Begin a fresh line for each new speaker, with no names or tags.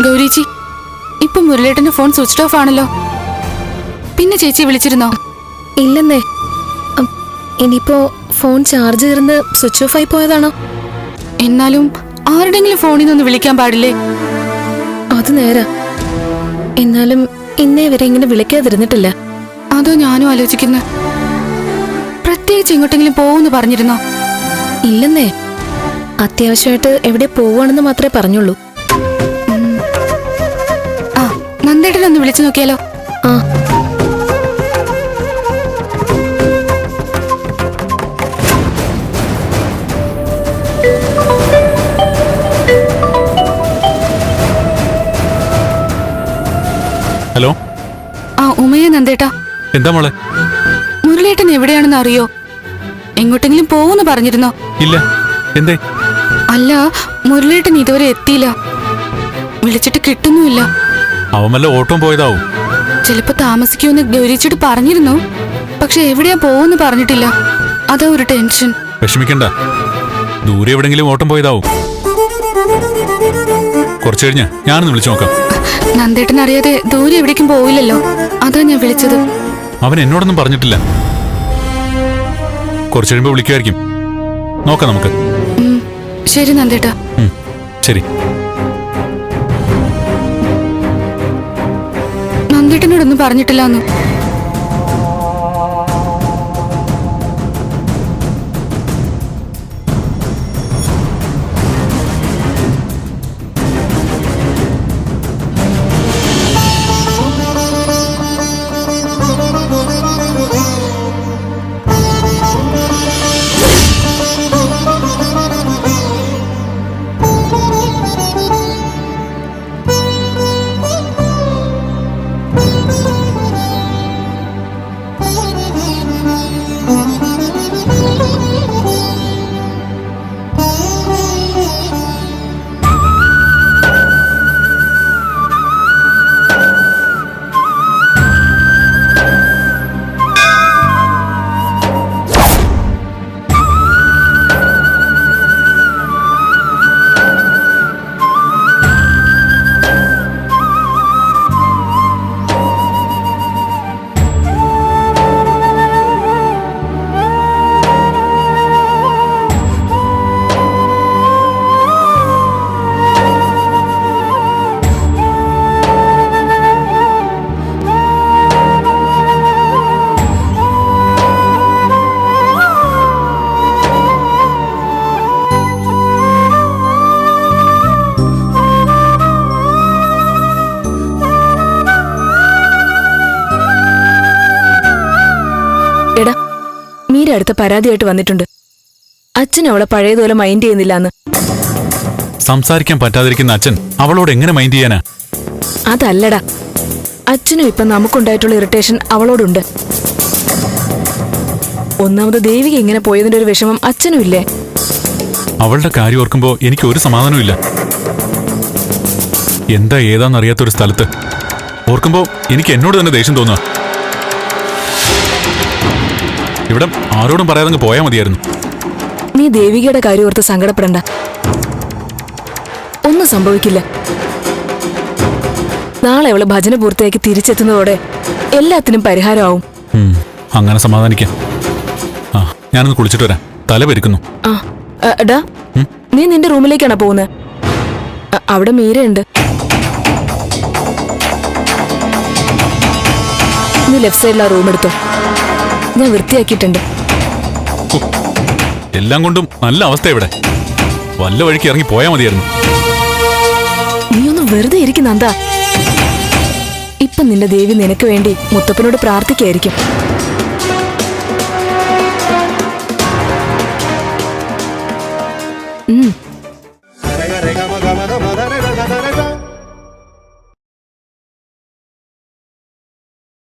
ഗൗരീച്ചി, ഇപ്പൊ മുരളേട്ടന്റെ phone switch off ആണല്ലോ. പിന്നെ ചേച്ചി വിളിച്ചിരുന്നോ?
ഇല്ലെന്നേ. ഇനിയിപ്പോ ഫോൺ ചാർജ് തീർന്ന് സ്വിച്ച് ഓഫ് ആയി പോയതാണോ?
എന്നാലും ആരുടെങ്കിലും ഫോണിൽ നിന്ന് വിളിക്കാൻ പാടില്ലേ?
അത് നേരാ. എന്നാലും ഇന്നേ വരെ ഇങ്ങനെ വിളിക്കാതിരുന്നിട്ടില്ല.
അതോ ഞാനും ആലോചിക്കുന്നു. പ്രത്യേകിച്ച് എങ്ങോട്ടെങ്കിലും പോവെന്ന് പറഞ്ഞിരുന്നോ?
ഇല്ലെന്നേ. അത്യാവശ്യമായിട്ട് എവിടെ പോവാണെന്ന് മാത്രമേ പറഞ്ഞുള്ളൂ.
ആ, നന്ദേട്ടനൊന്ന് വിളിച്ചു നോക്കിയാലോ?
ആ.
ഹലോ.
ആ, ഉമയ നന്ദേട്ടാ.
എന്താ മോളെ?
മുരളേട്ടൻ എവിടെയാണെന്ന് അറിയോ? എങ്ങോട്ടെങ്കിലും പോവെന്ന് പറഞ്ഞിരുന്നോ?
ഇല്ല. എന്തേ?
അല്ല, മുരളേട്ടൻ ഇതുവരെ എത്തിയില്ല. വിളിച്ചിട്ട് കിട്ടുന്നുമില്ല.
അവൻ വല്ല ഓട്ടം പോയതാവും.
ചിലപ്പോ താമസിക്കുമെന്ന് ഗൗരിച്ചിട്ട് പറഞ്ഞിരുന്നു. പക്ഷെ എവിടെയാ പോവെന്ന് പറഞ്ഞിട്ടില്ല. അതാ ഒരു ടെൻഷൻ.
വിഷമിക്കണ്ട. ദൂരെ എവിടെങ്കിലും ഓട്ടം പോയതാവും. കുറച്ചു കഴിഞ്ഞ് ഞാനൊന്ന് വിളിച്ചു നോക്കാം.
നന്ദേട്ടൻ അറിയാതെ ദൂരെ എവിടേക്കും പോവില്ലല്ലോ. അതാ ഞാൻ വിളിച്ചത്.
അവൻ എന്നോടൊന്നും പറഞ്ഞിട്ടില്ല. കുറച്ചു കഴിയുമ്പോ വിളിക്കുമായിരിക്കും. നോക്കാം നമുക്ക്.
ശരി നന്ദേട്ടാ.
ശരി.
നന്ദേട്ടനോടൊന്നും പറഞ്ഞിട്ടില്ലാന്ന്.
എടാ, മീര അടുത്ത പരാതിയായിട്ട് വന്നിട്ടുണ്ട്. അച്ഛൻ അവളെ പഴയതുപോലെ മൈൻഡ് ചെയ്യുന്നില്ലാന്ന്.
സംസാരിക്കാൻ പറ്റാതിരിക്കുന്ന അച്ഛൻ അവളോട് എങ്ങനെ മൈൻഡ് ചെയ്യാനാ?
അതല്ലടാ, അച്ഛനും ഇപ്പൊ നമുക്കുണ്ടായിട്ടുള്ള ഇറിറ്റേഷൻ അവളോടുണ്ട്. ഒന്നാമത് ദേവിക ഇങ്ങനെ പോയതിന്റെ ഒരു വിഷമം അച്ഛനും ഇല്ലേ?
അവളുടെ കാര്യം ഓർക്കുമ്പോ എനിക്ക് ഒരു സമാധാനവും ഇല്ല. എന്താ ഏതാന്നറിയാത്തൊരു സ്ഥലത്ത് ഓർക്കുമ്പോ എനിക്ക് എന്നോട് തന്നെ ദേഷ്യം തോന്നുക. ഇവിടെ ആരോടും പറയാതെ പോയാൽ മതിയായിരുന്നു.
നീ ദേവികയുടെ കാര്യം ഓർത്ത് സങ്കടപ്പെടണ്ട. ഒന്നും സംഭവിക്കില്ല. നാളെ അവള് ഭജന പൂർത്തിയാക്കി തിരിച്ചെത്തുന്നതോടെ എല്ലാത്തിനും പരിഹാരമാവും.
അങ്ങനെ സമാധാനിക്കാം. ആ, ഞാനൊന്ന് കുളിച്ചിട്ട് വരാം. തല പെരുക്കുന്നു.
ഡാ, നീ നിന്റെ റൂമിലേക്കാണോ പോകുന്നത്? അവിടെ മീരയുണ്ട്. നീ ലെഫ്റ്റ് സൈഡിൽ ആ റൂം എടുത്തോ. ഞാൻ വൃത്തിയാക്കിയിട്ടുണ്ട്.
എല്ലാം കൊണ്ടും നല്ല അവസ്ഥ. ഇവിടെ വല്ല വഴിക്ക് ഇറങ്ങി പോയാൽ മതിയായിരുന്നു.
നീ ഒന്ന് വെറുതെ ഇരിക്കുന്ന എന്താ? ഇപ്പൊ നിന്റെ ദേവി നിനക്ക് വേണ്ടി മുത്തപ്പനോട് പ്രാർത്ഥിക്കായിരിക്കും.